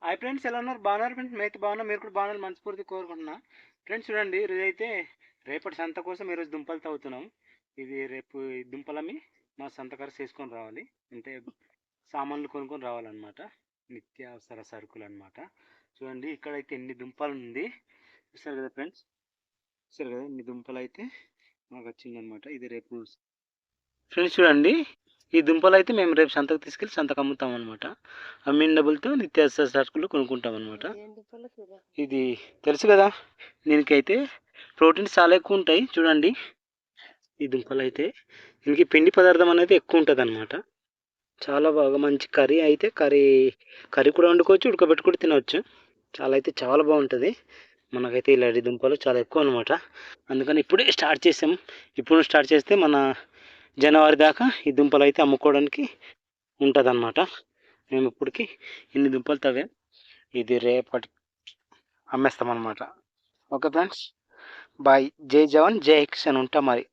Hi friends, ఎలా ఉన్నారు? బాగున్నారు ఫ్రెండ్స్? మేమైతే బాగున్నాం. మీరు కూడా బాగున్నారు మనస్ఫూర్తి కోరుకుంటున్నా. ఫ్రెండ్స్ చూడండి, ఈరోజు అయితే రేపటి సంత కోసం ఈరోజు దుంపలు తవ్వుతున్నాం. ఇది రేపు ఈ దుంపలమ్మి మా సంతకారు చేసుకొని రావాలి. అంటే సామాన్లు కొనుక్కొని రావాలన్నమాట. నిత్యావసర సరుకులు అనమాట. చూడండి ఇక్కడైతే ఎన్ని దుంపలు ఉంది చూస్తారు కదా ఫ్రెండ్స్. చూస్తారు కదా ఎన్ని దుంపలు అయితే మాకు వచ్చిందనమాట. ఇది రేపు ఫ్రెండ్స్ చూడండి, ఈ దుంపలు అయితే మేము రేపు సంతకు తీసుకెళ్ళి సంతకు అమ్ముతాం అనమాట. అమ్మిన డబ్బులతో నిత్యావసర సరుకులు కొనుక్కుంటాం అనమాట. ఇది తెలుసు కదా, దీనికైతే ప్రోటీన్స్ చాలా ఎక్కువ ఉంటాయి. చూడండి ఈ దుంపలు అయితే దీనికి పిండి పదార్థం అనేది ఎక్కువ ఉంటుంది అనమాట. చాలా బాగా మంచి కర్రీ అయితే కర్రీ కూడా వండుకోవచ్చు, ఉడకబెట్టి కూడా తినవచ్చు. చాలా బాగుంటుంది. మనకైతే ఇలాంటి దుంపలు చాలా ఎక్కువ అనమాట. అందుకని ఇప్పుడే స్టార్ట్ చేసాం. ఇప్పుడు స్టార్ట్ చేస్తే మన జనవరి దాకా ఈ దుంపలు అయితే అమ్ముకోవడానికి ఉంటుంది అనమాట. మేము ఇప్పటికి ఇన్ని దుంపలు తవ్వాం. ఇది రేపటి అమ్మేస్తాం అనమాట. Okay friends, bye. జై జవాన్ జై కిసాన్. ఉంటా మరి.